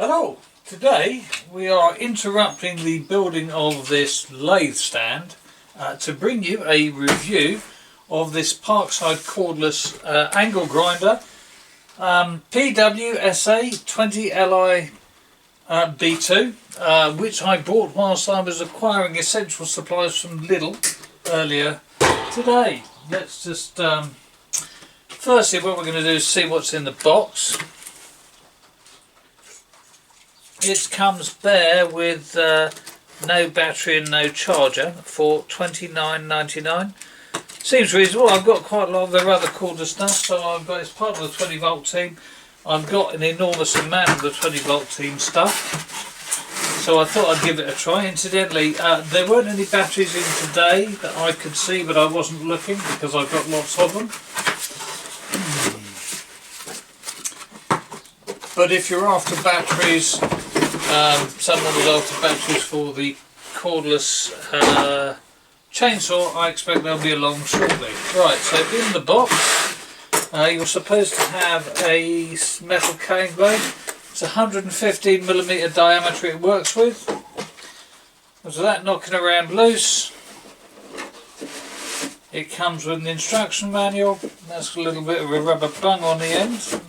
Hello, today we are interrupting the building of this lathe stand to bring you a review of this Parkside Cordless angle grinder, PWSA 20Li B2, which I bought whilst I was acquiring essential supplies from Lidl earlier today. Let's just firstly, what we're going to do is see what's in the box. It comes bare with no battery and no charger for $29.99. Seems reasonable. I've got quite a lot of their other cordless stuff, so I've got, it's part of the 20 volt team. I've got an enormous amount of the 20 volt team stuff, so I thought I'd give it a try. Incidentally, there weren't any batteries in today that I could see, but I wasn't looking because I've got lots of them. But if you're after batteries, someone was after batteries for the cordless chainsaw, I expect they'll be along shortly. Right, so in the box you're supposed to have a metal cane blade. It's 115mm diameter it works with. So that knocking around loose. It comes with an instruction manual. That's a little bit of a rubber bung on the end.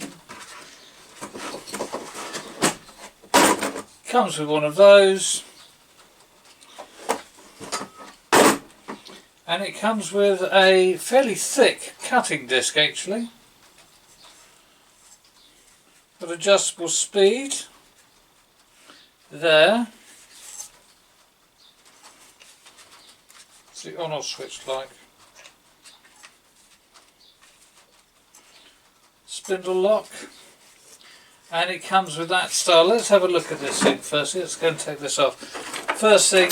Comes with one of those, and it comes with a fairly thick cutting disc actually, with adjustable speed there. What's the on off switch like? Spindle lock. And it comes with that style. Let's have a look at this thing first. Let's go and take this off. First thing,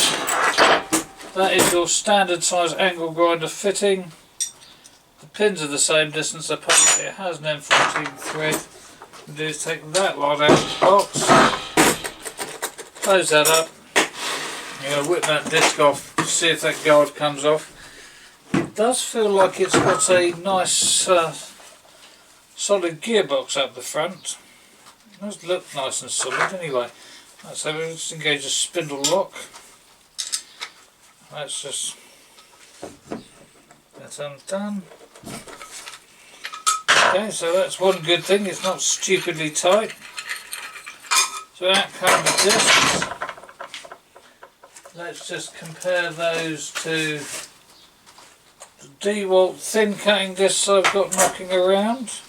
that is your standard size angle grinder fitting. The pins are the same distance apart. It has an M14 thread. What you do is take that lot out of the box, close that up. You're going to whip that disc off to see if that guard comes off. It does feel like it's got a nice solid gearbox up the front. It does look nice and solid anyway. Right, so we'll just engage a spindle lock. Let's just get undone. Okay, so that's one good thing, it's not stupidly tight. So out come the discs. Let's just compare those to the Dewalt thin cutting discs I've got knocking around.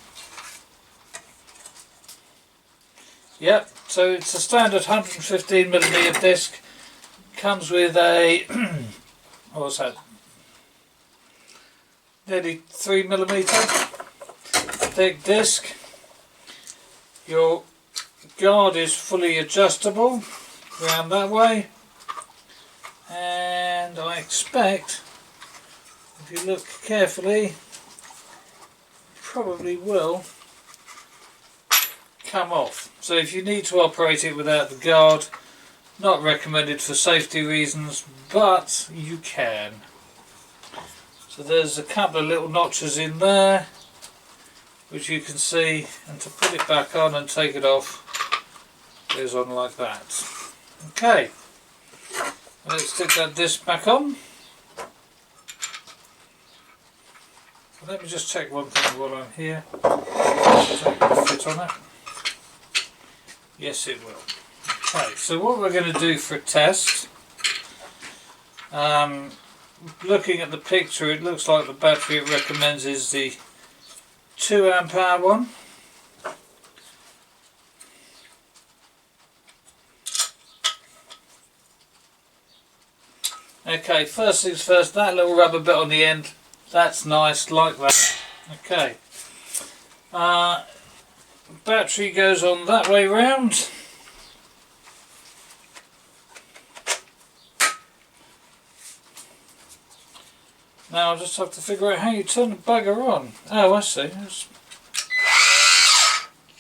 Yep, so it's a standard 115mm disc. Comes with a what's that? Nearly 3mm thick disc. Your guard is fully adjustable around that way, and I expect, if you look carefully, probably will come off. So if you need to operate it without the guard, not recommended for safety reasons, but you can. So there's a couple of little notches in there which you can see, and to put it back on and take it off goes on like that. Okay, let's stick that disc back on. Let me just check one thing while I'm here. Check the fit on it. Yes, it will. Okay, so what we're going to do for a test, looking at the picture, it looks like the battery it recommends is the 2 amp hour one. Okay, first things first, that little rubber bit on the end, that's nice, like that. Okay. Battery goes on that way round. Now I'll just have to figure out how you turn the bugger on. Oh, I see.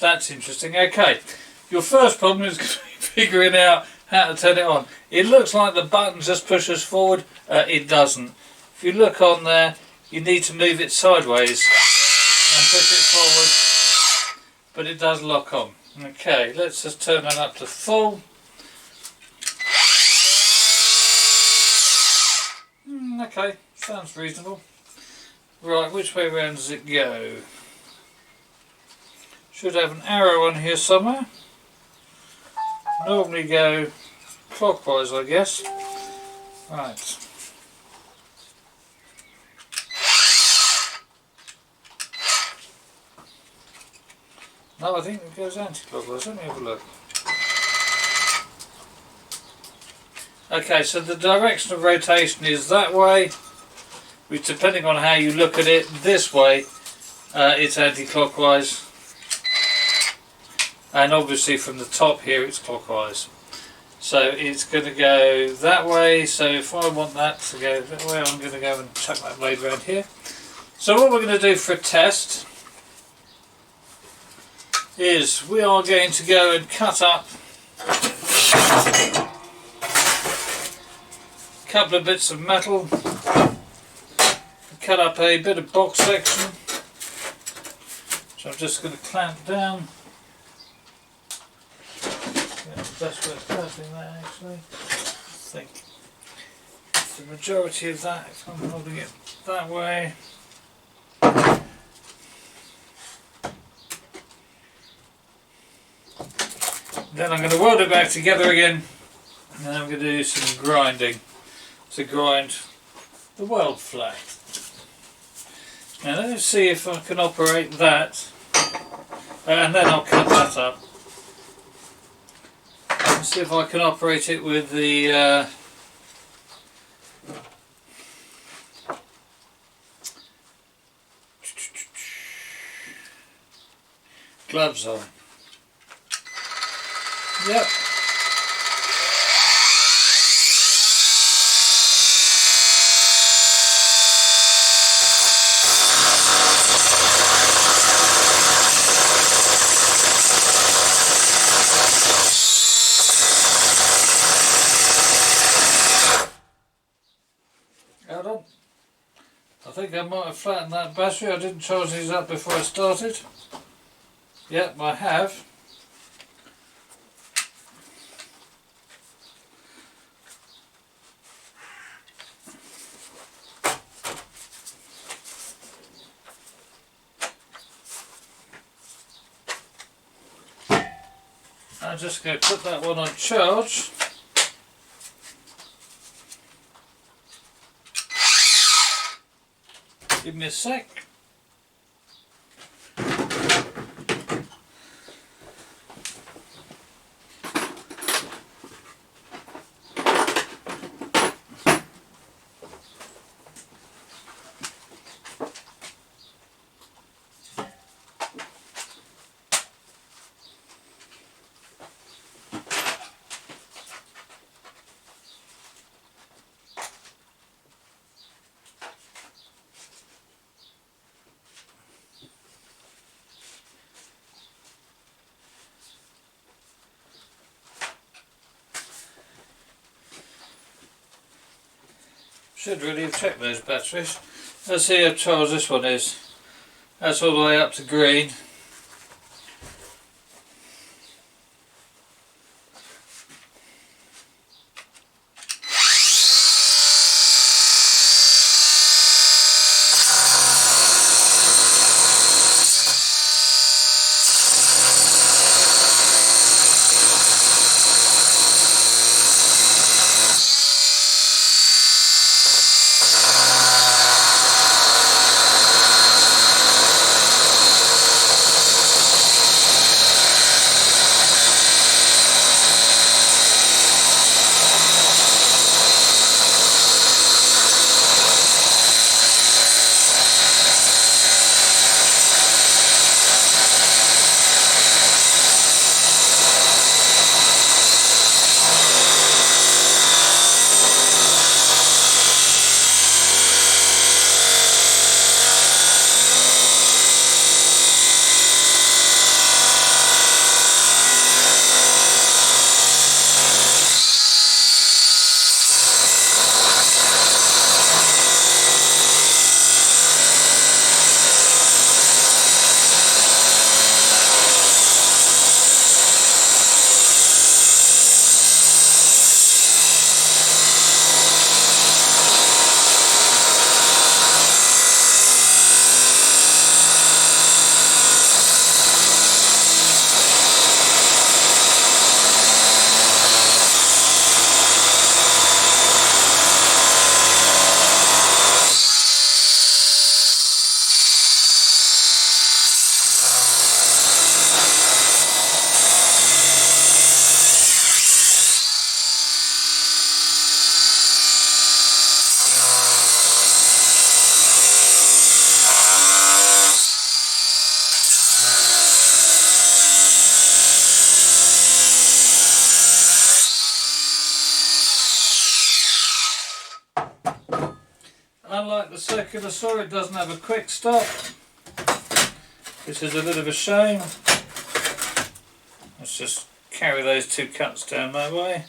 That's interesting. Okay, your first problem is going to be figuring out how to turn it on. It looks like the button just pushes forward. It doesn't. If you look on there, you need to move it sideways and push it forward. but it does lock on. Okay, let's just turn that up to full. Okay, sounds reasonable. Right, which way round does it go? Should have an arrow on here somewhere. Normally go clockwise, I guess. Right. No, I think it goes anti-clockwise. Let me have a look. Okay, so the direction of rotation is that way, which depending on how you look at it, this way it's anti-clockwise, and obviously from the top here it's clockwise. So it's going to go that way, so if I want that to go that way, I'm going to go and chuck that blade around here. So what we're going to do for a test is we are going to go and cut up a couple of bits of metal, cut up a bit of box section, which I'm just going to clamp down. The best way of clamping that, actually, I think the majority of that, if I'm holding it that way. Then I'm going to weld it back together again, and then I'm going to do some grinding to grind the weld flat. Now let's see if I can operate that, and then I'll cut that up. Let's see if I can operate it with the gloves on. Yep. Hold on. I think I might have flattened that battery. I didn't charge these up before I started. Yep, I have. I'm just going to put that one on charge. Give me a sec. Should really have checked those batteries. Let's see how charged this one is. That's all the way up to green. the circular saw, it doesn't have a quick stop, which is a bit of a shame. Let's just carry those two cuts down that way.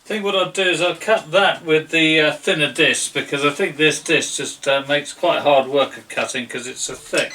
I think what I'll do is I'll cut that with the thinner disc, because I think this disc just makes quite hard work of cutting because it's so thick.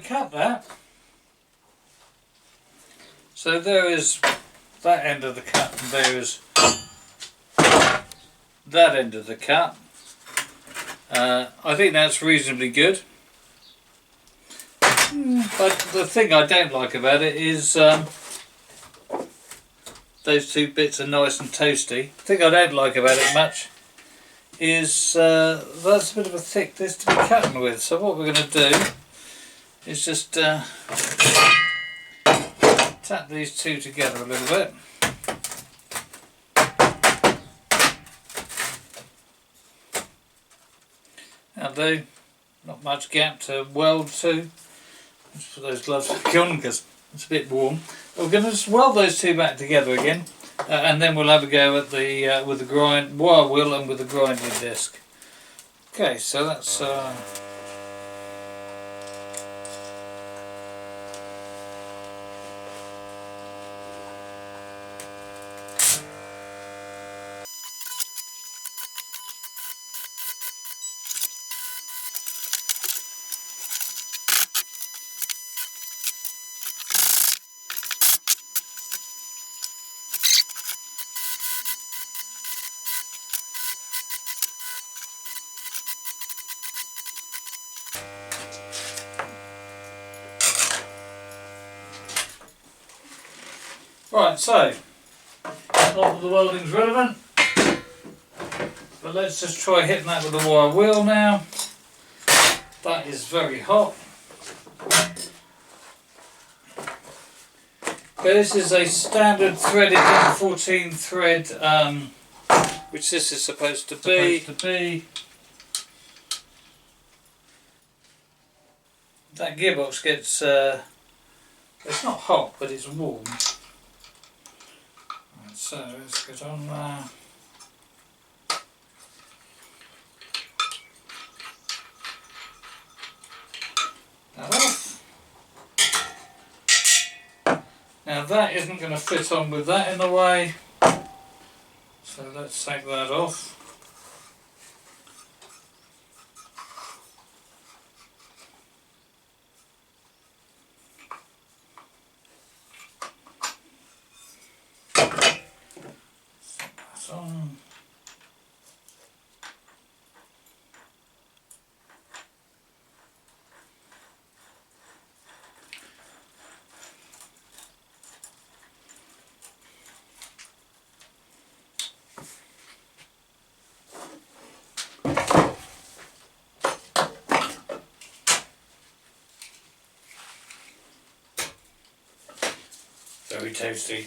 Cut that. So there is that end of the cut, and there is that end of the cut. I think that's reasonably good. But the thing I don't like about it is those two bits are nice and toasty. The thing I don't like about it much is that's a bit of a thick disc to be cutting with. So what we're going to do is just tap these two together a little bit. That'll do. Not much gap to weld to. Let's put those gloves back on because it's a bit warm. We're going to just weld those two back together again, and then we'll have a go at the with the wire wheel and with the grinding disc. Okay, so that's. Right, so not that the welding's relevant, but let's just try hitting that with the wire wheel now. That is very hot. Okay, this is a standard threaded 14 thread, which this is supposed to be. That gearbox gets, it's not hot, but it's warm. So let's get on there. Now that isn't going to fit on with that in the way, so let's take that off. Set that on. Very tasty.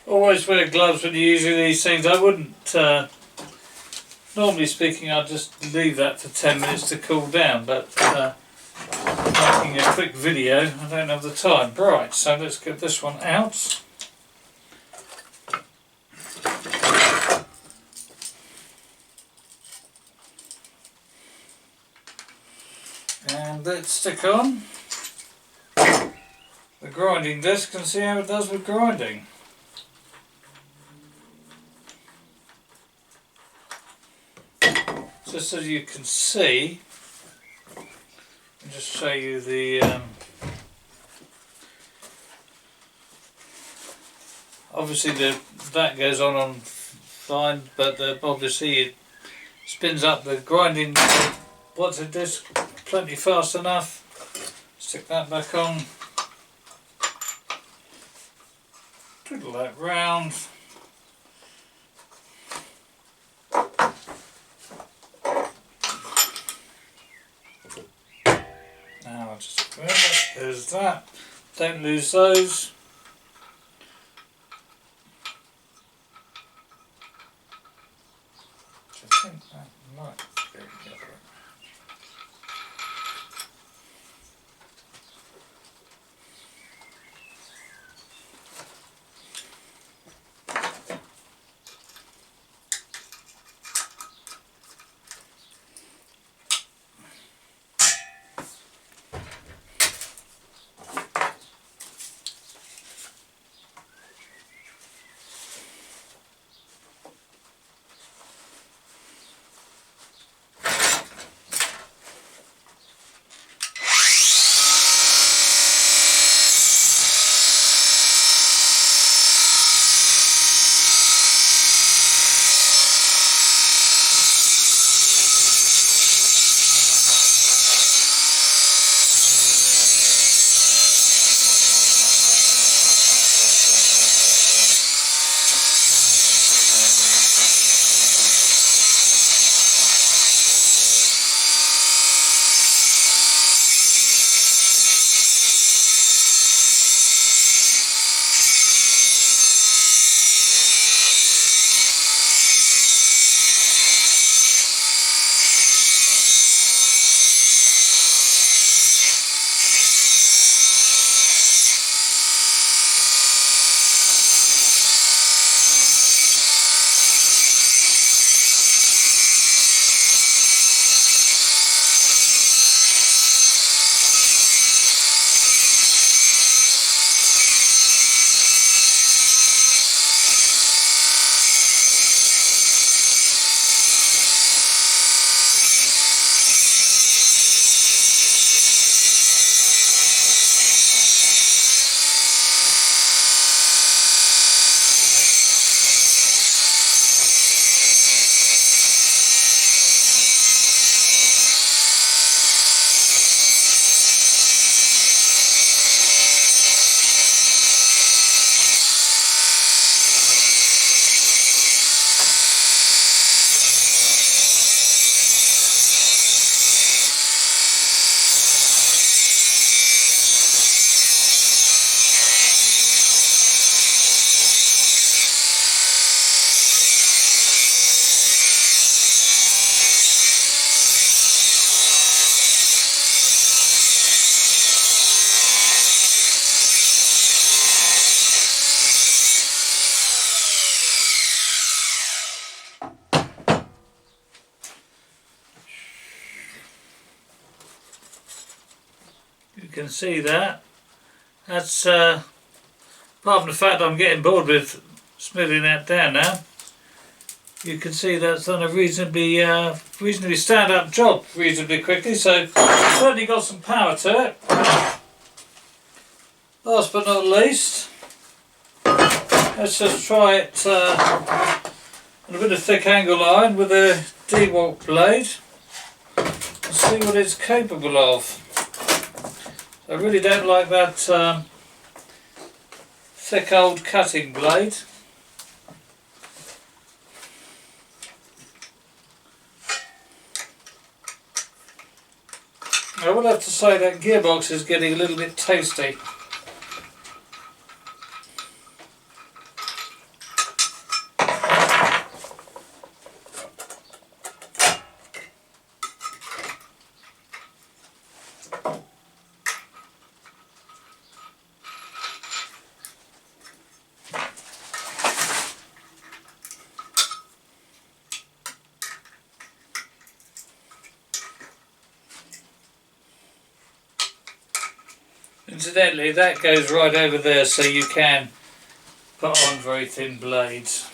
Always wear gloves when you're using these things. I wouldn't, normally speaking, I'd just leave that for 10 minutes to cool down, but making a quick video, I don't have the time. Right, so let's get this one out. And let's stick on the grinding disc and see how it does with grinding. Just so you can see, I'll just show you the obviously that goes on fine, but obviously it spins up the grinding what's it disc plenty fast enough. Stick that back on, twiddle that round. Now I'll just grab it, there's that, don't lose those. I think that might go together. can see that. That's apart from the fact I'm getting bored with smoothing that down now. You can see that's done a reasonably stand-up job reasonably quickly. So certainly got some power to it. Last but not least, let's just try it on a bit of thick angle iron with a Dewalt blade and see what it's capable of. I really don't like that thick old cutting blade. I will have to say that gearbox is getting a little bit tasty. Incidentally, that goes right over there, so you can put on very thin blades.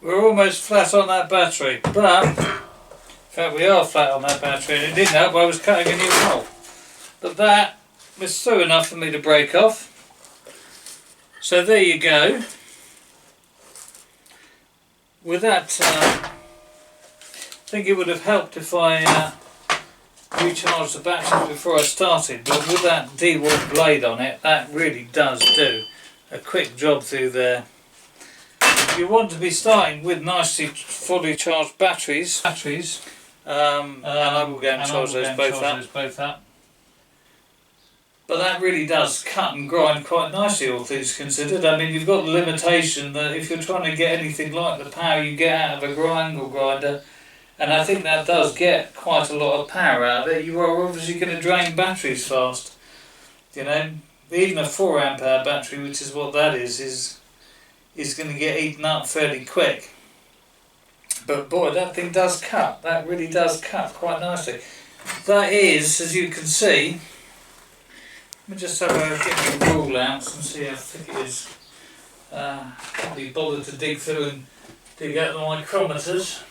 We're almost flat on that battery, but in fact we are flat on that battery, and it didn't help I was cutting a new hole. But that was through enough for me to break off. So there you go. With that, I think it would have helped if I recharged the battery before I started, but with that Dewalt blade on it, that really does do a quick job through there. You want to be starting with nicely fully charged batteries, and I will go and charge those both up. But that really does cut and grind quite nicely, all things considered. I mean, you've got the limitation that if you're trying to get anything like the power you get out of a angle grinder, and I think that does get quite a lot of power out of it, you are obviously going to drain batteries fast. You know, even a 4 amp hour battery, which is what that is is going to get eaten up fairly quick. But boy, that thing does cut. That really does cut quite nicely. That is, as you can see, let me just have get my rule out and see how thick it is. Can't be bothered to dig through and dig out the micrometers.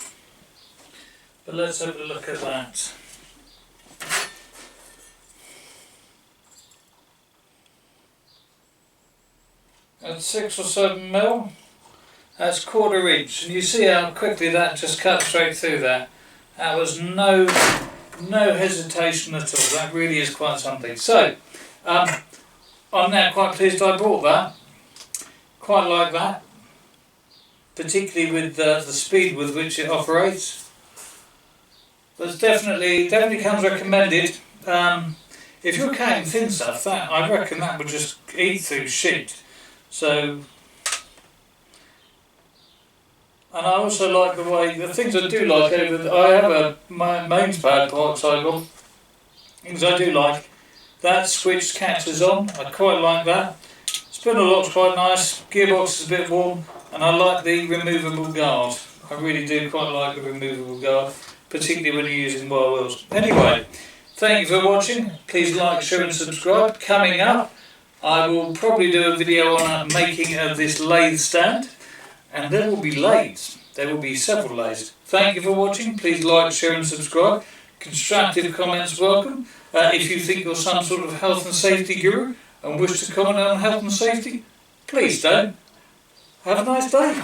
But let's have a look at that. At 6 or 7 mil, that's 1/4 inch, and you see how quickly that just cut straight through that. That was no hesitation at all. That really is quite something. So, I'm now quite pleased I bought that. Quite like that, particularly with the speed with which it operates. But definitely comes recommended. If you're cutting thin stuff, that I reckon that would just eat through sheet. So, and I also like the things I do like I have my mains pad Parkside on. Things I do like, that switch catches on. I quite like that. Spindle lock's quite nice. Gearbox is a bit warm, and I like the removable guard. I really do quite like the removable guard, particularly when you're using wire wheels. Anyway, thank you for watching. Please like, share and subscribe. Coming up, I will probably do a video on making of this lathe stand, and there will be lathes. There will be several lathes. Thank you for watching. Please like, share and subscribe. Constructive comments welcome. If you think you're some sort of health and safety guru and wish to comment on health and safety, please don't. Have a nice day.